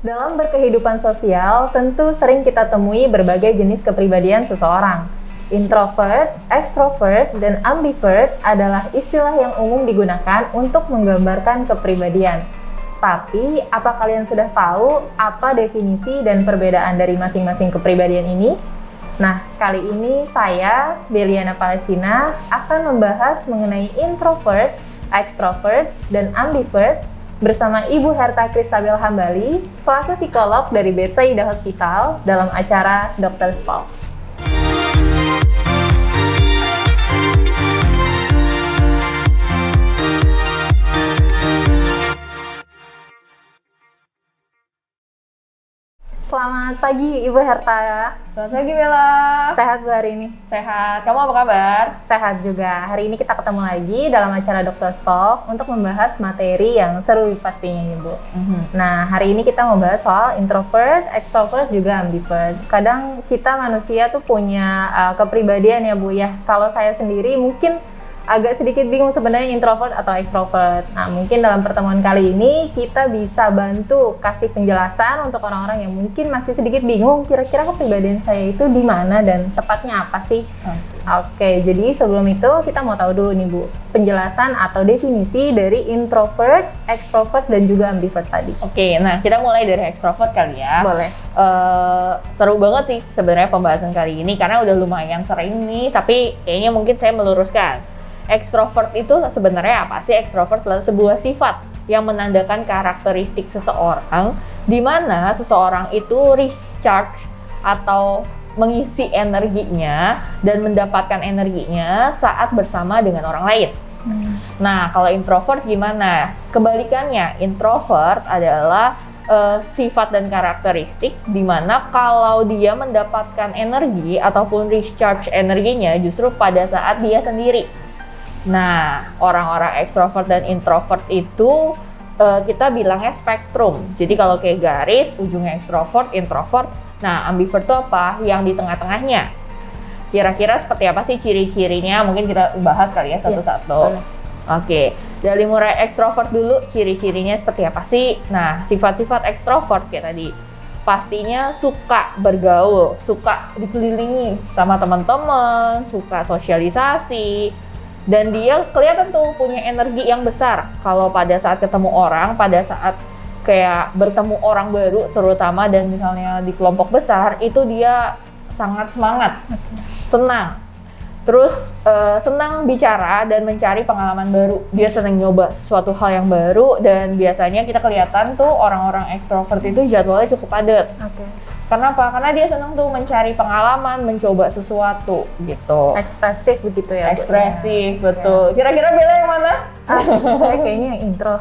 Dalam berkehidupan sosial, tentu sering kita temui berbagai jenis kepribadian seseorang. Introvert, extrovert, dan ambivert adalah istilah yang umum digunakan untuk menggambarkan kepribadian. Tapi, apa kalian sudah tahu apa definisi dan perbedaan dari masing-masing kepribadian ini? Nah, kali ini saya, Beliana Palestina, akan membahas mengenai introvert, extrovert, dan ambivert bersama Ibu Herta Kristabel Hambali, selaku psikolog dari Bethsaida Hospital dalam acara Dr. Talk. Selamat pagi Ibu Herta. Selamat pagi Bella. Sehat Bu hari ini? Sehat. Kamu apa kabar? Sehat juga. Hari ini kita ketemu lagi dalam acara Dr. Talk untuk membahas materi yang seru pastinya Ibu. Nah, hari ini kita mau bahas soal introvert, extrovert, juga ambivert. Kadang kita manusia tuh punya kepribadian ya Bu ya. Kalau saya sendiri mungkin agak sedikit bingung sebenarnya introvert atau extrovert. Nah, mungkin dalam pertemuan kali ini kita bisa bantu kasih penjelasan untuk orang-orang yang mungkin masih sedikit bingung kira-kira kepribadian saya itu di mana dan tepatnya apa sih? Oke, jadi sebelum itu kita mau tahu dulu nih Bu, penjelasan atau definisi dari introvert, extrovert, dan juga ambivert tadi. Oke, nah kita mulai dari extrovert kali ya. Boleh. Seru banget sih sebenarnya pembahasan kali ini karena udah lumayan sering nih, tapi kayaknya mungkin saya meluruskan. Extrovert itu sebenarnya apa sih? Extrovert adalah sebuah sifat yang menandakan karakteristik seseorang di mana seseorang itu recharge atau mengisi energinya dan mendapatkan energinya saat bersama dengan orang lain. Nah, kalau introvert gimana? Kebalikannya, introvert adalah sifat dan karakteristik di mana kalau dia mendapatkan energi ataupun recharge energinya justru pada saat dia sendiri. Nah, orang-orang extrovert dan introvert itu kita bilangnya spektrum. Jadi kalau kayak garis, ujungnya extrovert, introvert. Nah, ambivert itu apa? Yang di tengah-tengahnya. Kira-kira seperti apa sih ciri-cirinya? Mungkin kita bahas kali ya satu-satu. Oke, dari mulai extrovert dulu, ciri-cirinya seperti apa sih? Nah, sifat-sifat extrovert kayak tadi. Pastinya suka bergaul, suka dikelilingi sama teman-teman, suka sosialisasi. Dan dia kelihatan tuh punya energi yang besar kalau pada saat ketemu orang, pada saat kayak bertemu orang baru terutama dan misalnya di kelompok besar, itu dia sangat semangat, senang. Terus senang bicara dan mencari pengalaman baru. Dia senang nyoba sesuatu hal yang baru dan biasanya kita kelihatan tuh orang-orang ekstrovert itu jadwalnya cukup padat. Kenapa? Karena dia senang tuh mencari pengalaman, mencoba sesuatu gitu. Ekspresif begitu ya? Ekspresif, betul. Kira-kira Bella yang mana? Saya kayaknya yang intro.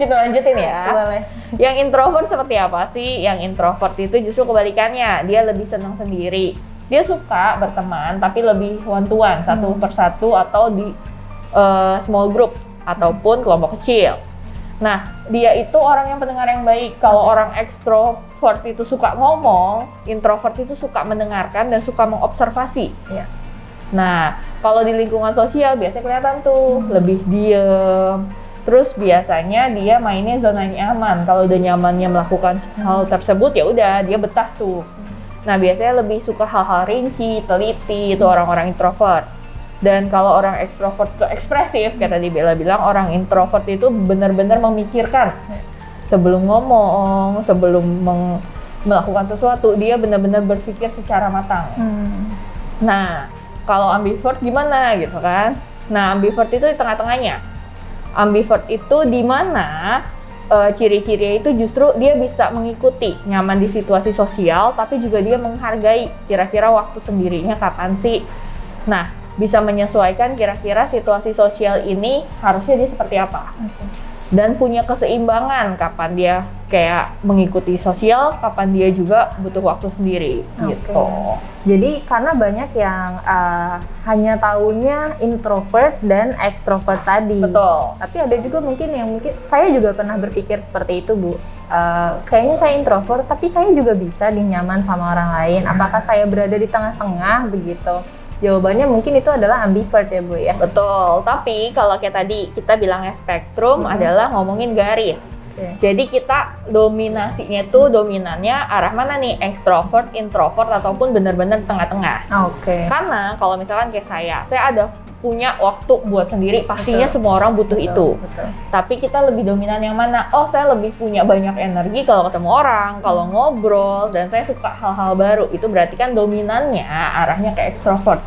Kita lanjutin ya. Boleh. Yang introvert seperti apa sih? Yang introvert itu justru kebalikannya. Dia lebih senang sendiri. Dia suka berteman, tapi lebih one-to-one, satu persatu atau di small group ataupun kelompok kecil. Nah, dia itu orang yang pendengar yang baik. Kalau orang ekstrovert itu suka ngomong, introvert itu suka mendengarkan dan suka mengobservasi. Nah, kalau di lingkungan sosial biasanya kelihatan tuh lebih diem. Terus biasanya dia mainnya zona nyaman. Kalau udah nyamannya melakukan hal tersebut ya udah dia betah tuh. Nah, biasanya lebih suka hal-hal rinci, teliti, itu orang-orang introvert. Dan kalau orang ekstrovert itu ekspresif, kayak tadi Bella bilang, orang introvert itu benar-benar memikirkan sebelum ngomong, sebelum melakukan sesuatu, dia benar-benar berpikir secara matang. Nah, kalau ambivert gimana gitu kan? Nah, ambivert itu di tengah-tengahnya. Ambivert itu di mana ciri-cirinya itu justru dia bisa mengikuti, nyaman di situasi sosial, tapi juga dia menghargai kira-kira waktu sendirinya kapan sih. Nah, bisa menyesuaikan kira-kira situasi sosial ini harusnya dia seperti apa. Dan punya keseimbangan kapan dia kayak mengikuti sosial, kapan dia juga butuh waktu sendiri gitu. Jadi karena banyak yang hanya taunya introvert dan extrovert tadi. Betul. Tapi ada juga mungkin saya juga pernah berpikir seperti itu Bu. Kayaknya saya introvert, tapi saya juga bisa nyaman sama orang lain. Apakah saya berada di tengah-tengah begitu? Jawabannya mungkin itu adalah ambivert ya Bu ya. Betul, tapi kalau kayak tadi kita bilangnya spektrum adalah ngomongin garis. Jadi kita dominasinya tuh dominannya arah mana nih? Extrovert, introvert, ataupun bener-bener tengah-tengah. Karena kalau misalkan kayak saya ada punya waktu buat sendiri, pastinya semua orang butuh itu. Tapi kita lebih dominan yang mana? Oh, saya lebih punya banyak energi kalau ketemu orang, kalau ngobrol, dan saya suka hal-hal baru. Itu berarti kan dominannya arahnya ke extrovert.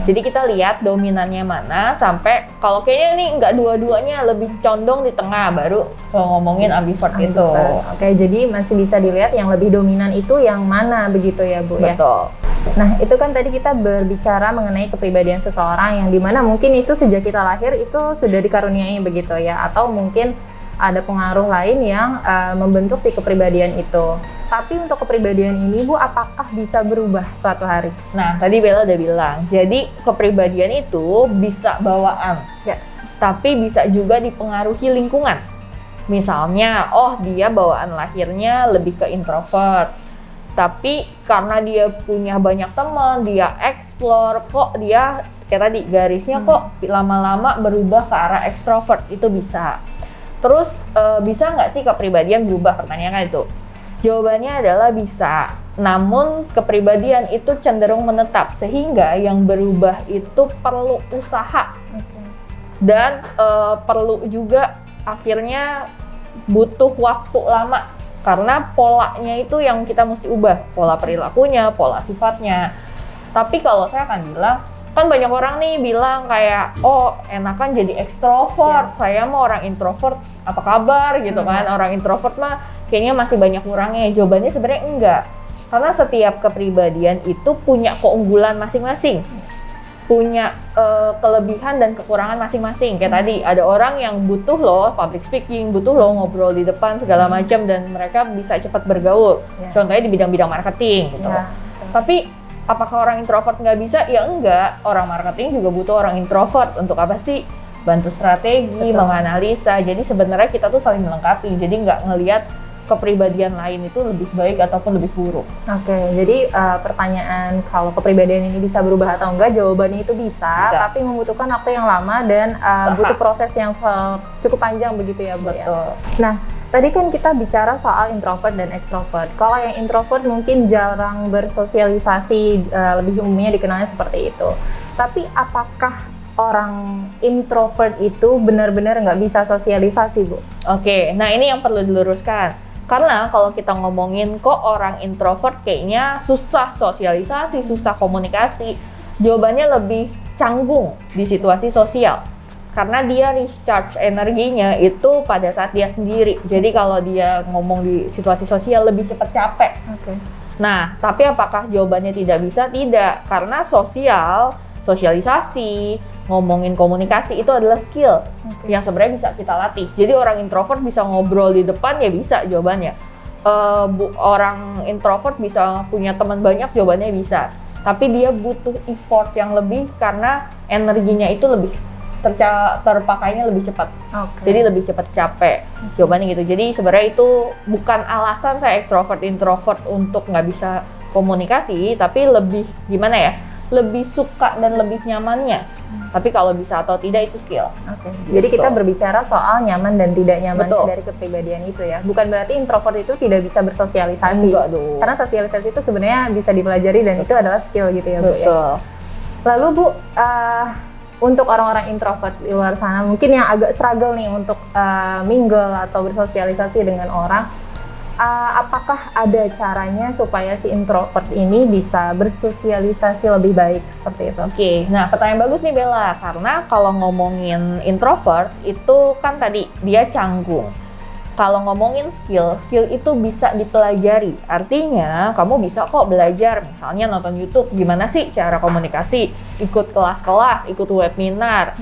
Jadi kita lihat dominannya mana, sampai kalau kayaknya ini nggak dua-duanya, lebih condong di tengah, baru kalau ngomongin ambivert itu. Jadi masih bisa dilihat yang lebih dominan itu yang mana begitu ya Bu? Betul. Nah, itu kan tadi kita berbicara mengenai kepribadian seseorang yang dimana mungkin itu sejak kita lahir itu sudah dikaruniai begitu ya, atau mungkin ada pengaruh lain yang membentuk si kepribadian itu. Tapi untuk kepribadian ini Bu, apakah bisa berubah suatu hari? Nah, tadi Bella udah bilang, jadi kepribadian itu bisa bawaan, tapi bisa juga dipengaruhi lingkungan. Misalnya, oh dia bawaan lahirnya lebih ke introvert, tapi karena dia punya banyak teman, dia explore, kok dia kayak tadi garisnya kok lama-lama berubah ke arah extrovert, itu bisa. Terus bisa nggak sih kepribadian berubah? Pertanyaannya itu. Jawabannya adalah bisa. Namun kepribadian itu cenderung menetap, sehingga yang berubah itu perlu usaha. Dan perlu juga akhirnya butuh waktu lama. Karena polanya itu yang kita mesti ubah. Pola perilakunya, pola sifatnya. Tapi kalau saya akan bilang, kan banyak orang nih bilang kayak, oh enakan jadi ekstrovert, saya mah orang introvert, apa kabar gitu kan, orang introvert mah kayaknya masih banyak kurangnya. Jawabannya sebenarnya enggak, karena setiap kepribadian itu punya keunggulan masing-masing, punya kelebihan dan kekurangan masing-masing. Kayak tadi ada orang yang butuh loh public speaking, butuh loh ngobrol di depan segala macam, dan mereka bisa cepat bergaul, contohnya di bidang-bidang marketing gitu. Tapi apakah orang introvert nggak bisa? Ya enggak, orang marketing juga butuh orang introvert. Untuk apa sih? Bantu strategi, menganalisa. Jadi sebenarnya kita tuh saling melengkapi. Jadi nggak ngelihat kepribadian lain itu lebih baik ataupun lebih buruk. Jadi pertanyaan kalau kepribadian ini bisa berubah atau enggak, jawabannya itu bisa. Tapi membutuhkan waktu yang lama dan butuh proses yang cukup panjang begitu ya Bu. Nah, tadi kan kita bicara soal introvert dan extrovert. Kalau yang introvert mungkin jarang bersosialisasi, lebih umumnya dikenalnya seperti itu. Tapi apakah orang introvert itu benar-benar nggak bisa sosialisasi, Bu? Nah ini yang perlu diluruskan. Karena kalau kita ngomongin kok orang introvert kayaknya susah sosialisasi, susah komunikasi, jawabannya lebih canggung di situasi sosial. Karena dia recharge energinya itu pada saat dia sendiri. Jadi kalau dia ngomong di situasi sosial lebih cepat capek. Nah, tapi apakah jawabannya tidak bisa? Tidak. Karena sosialisasi, ngomongin komunikasi itu adalah skill yang sebenarnya bisa kita latih. Jadi orang introvert bisa ngobrol di depan, ya bisa jawabannya. Orang introvert bisa punya teman banyak, jawabannya bisa. Tapi dia butuh effort yang lebih karena energinya itu lebih terpakainya lebih cepat. Jadi lebih cepat capek. Jawabannya gitu. Jadi sebenarnya itu bukan alasan saya extrovert introvert untuk nggak bisa komunikasi, tapi lebih gimana ya? Lebih suka dan lebih nyamannya. Tapi kalau bisa atau tidak itu skill. Jadi kita berbicara soal nyaman dan tidak nyaman dari kepribadian itu ya. Bukan berarti introvert itu tidak bisa bersosialisasi. Karena sosialisasi itu sebenarnya bisa dipelajari dan itu adalah skill gitu ya Bu. Lalu Bu, untuk orang-orang introvert di luar sana mungkin yang agak struggle nih untuk mingle atau bersosialisasi dengan orang, apakah ada caranya supaya si introvert ini bisa bersosialisasi lebih baik seperti itu? Nah pertanyaan bagus nih Bella, karena kalau ngomongin introvert itu kan tadi dia canggung. Kalau ngomongin skill itu bisa dipelajari. Artinya kamu bisa kok belajar, misalnya nonton YouTube gimana sih cara komunikasi, ikut kelas-kelas, ikut webinar.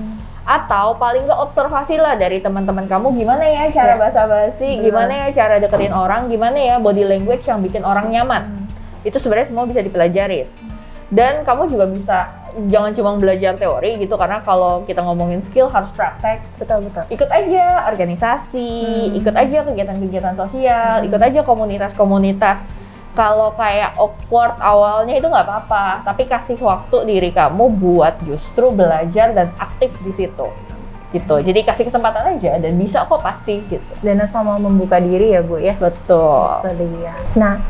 Atau paling nggak observasi lah dari teman-teman kamu, gimana ya cara basa-basi, gimana ya cara deketin orang, gimana ya body language yang bikin orang nyaman. Itu sebenarnya semua bisa dipelajari. Dan kamu juga bisa, jangan cuma belajar teori gitu, karena kalau kita ngomongin skill harus praktek. Ikut aja organisasi, ikut aja kegiatan-kegiatan sosial, ikut aja komunitas-komunitas. Kalau kayak awkward awalnya itu nggak apa-apa, tapi kasih waktu diri kamu buat justru belajar dan aktif di situ. gitu. Jadi kasih kesempatan aja dan bisa kok pasti gitu. Dan sama membuka diri ya Bu ya. Betul. Iya. Nah,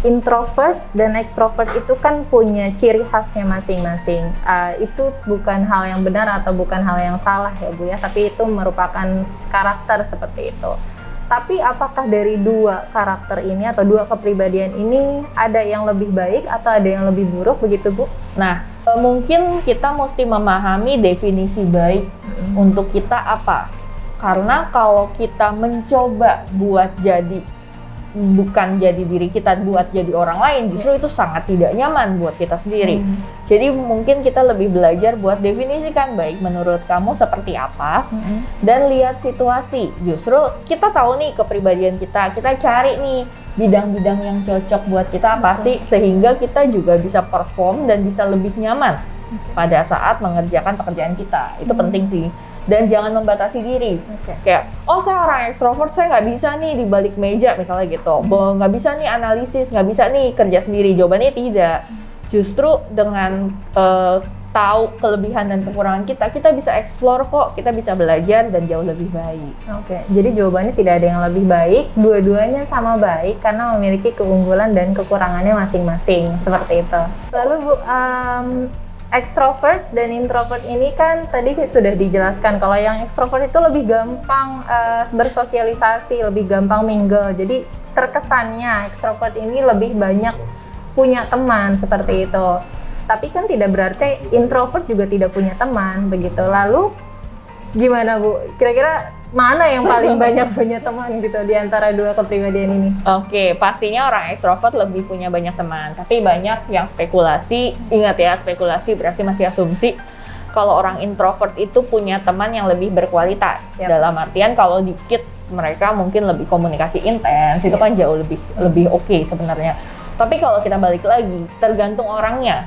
introvert dan extrovert itu kan punya ciri khasnya masing-masing. Itu bukan hal yang benar atau bukan hal yang salah ya Bu ya, tapi itu merupakan karakter seperti itu. Tapi apakah dari dua karakter ini atau dua kepribadian ini ada yang lebih baik atau ada yang lebih buruk begitu Bu? Nah, mungkin kita mesti memahami definisi baik untuk kita apa. Karena kalau kita mencoba buat bukan jadi diri kita, buat jadi orang lain, justru itu sangat tidak nyaman buat kita sendiri. Jadi mungkin kita lebih belajar buat definisikan baik menurut kamu seperti apa, dan lihat situasi. Justru kita tahu nih kepribadian kita cari nih bidang-bidang yang cocok buat kita apa sih, sehingga kita juga bisa perform dan bisa lebih nyaman pada saat mengerjakan pekerjaan kita. Itu penting sih. Dan jangan membatasi diri. Kayak, oh saya orang ekstrovert, saya nggak bisa nih di balik meja misalnya gitu. Nggak bisa nih analisis, nggak bisa nih kerja sendiri. Jawabannya tidak. Justru dengan tahu kelebihan dan kekurangan kita bisa explore kok, kita bisa belajar dan jauh lebih baik. Oke, jadi jawabannya tidak ada yang lebih baik, dua-duanya sama baik karena memiliki keunggulan dan kekurangannya masing-masing, seperti itu. Lalu Bu, extrovert dan introvert ini kan tadi sudah dijelaskan kalau yang extrovert itu lebih gampang bersosialisasi, lebih gampang mingle. Jadi terkesannya extrovert ini lebih banyak punya teman seperti itu. Tapi kan tidak berarti introvert juga tidak punya teman begitu. Lalu gimana Bu? Kira-kira mana yang paling banyak punya teman gitu di antara dua kepribadian ini? Oke, pastinya orang ekstrovert lebih punya banyak teman, tapi banyak yang spekulasi. Ingat ya, spekulasi berarti masih asumsi. Kalau orang introvert itu punya teman yang lebih berkualitas. Dalam artian kalau dikit mereka mungkin lebih komunikasi intens, itu kan jauh lebih oke sebenarnya. Tapi kalau kita balik lagi, tergantung orangnya.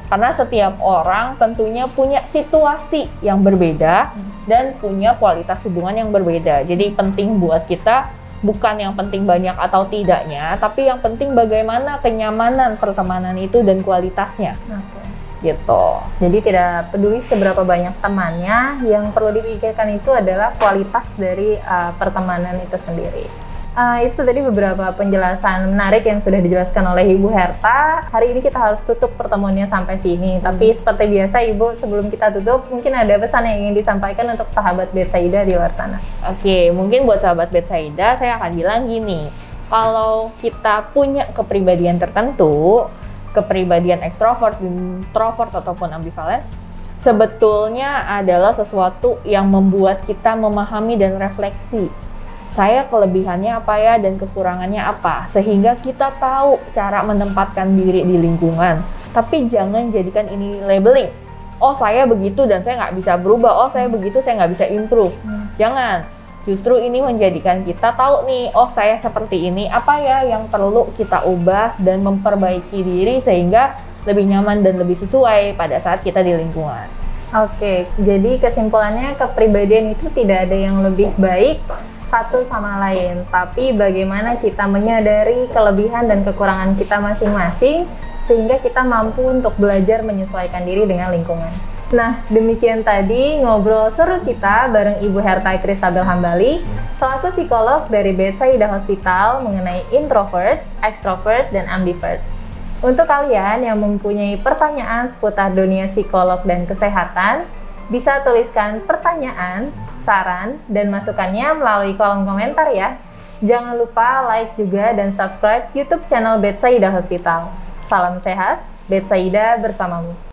Karena setiap orang tentunya punya situasi yang berbeda dan punya kualitas hubungan yang berbeda. Jadi penting buat kita bukan yang penting banyak atau tidaknya, tapi yang penting bagaimana kenyamanan pertemanan itu dan kualitasnya. Gitu. Jadi tidak peduli seberapa banyak temannya, yang perlu dipikirkan itu adalah kualitas dari pertemanan itu sendiri. Itu tadi beberapa penjelasan menarik yang sudah dijelaskan oleh Ibu Herta. Hari ini kita harus tutup pertemuannya sampai sini. Tapi seperti biasa Ibu, sebelum kita tutup, mungkin ada pesan yang ingin disampaikan untuk sahabat Betsaida di luar sana. Oke, mungkin buat sahabat Betsaida, saya akan bilang gini. Kalau kita punya kepribadian tertentu, kepribadian ekstrovert, introvert, ataupun ambivalen, sebetulnya adalah sesuatu yang membuat kita memahami dan refleksi. Saya kelebihannya apa ya dan kekurangannya apa, sehingga kita tahu cara menempatkan diri di lingkungan. Tapi jangan jadikan ini labeling. Oh saya begitu dan saya nggak bisa berubah. Oh saya begitu saya nggak bisa improve. Jangan. Justru ini menjadikan kita tahu nih, oh saya seperti ini, apa ya yang perlu kita ubah dan memperbaiki diri sehingga lebih nyaman dan lebih sesuai pada saat kita di lingkungan. Oke, jadi kesimpulannya kepribadian itu tidak ada yang lebih baik satu sama lain, tapi bagaimana kita menyadari kelebihan dan kekurangan kita masing-masing sehingga kita mampu untuk belajar menyesuaikan diri dengan lingkungan. Nah, demikian tadi ngobrol seru kita bareng Ibu Herta Kristabel Hambali selaku psikolog dari Betsaida Hospital mengenai introvert, extrovert, dan ambivert. Untuk kalian yang mempunyai pertanyaan seputar dunia psikolog dan kesehatan, bisa tuliskan pertanyaan, saran, dan masukannya melalui kolom komentar ya. Jangan lupa like juga dan subscribe YouTube channel Betsaida Hospital. Salam sehat, Betsaida bersamamu.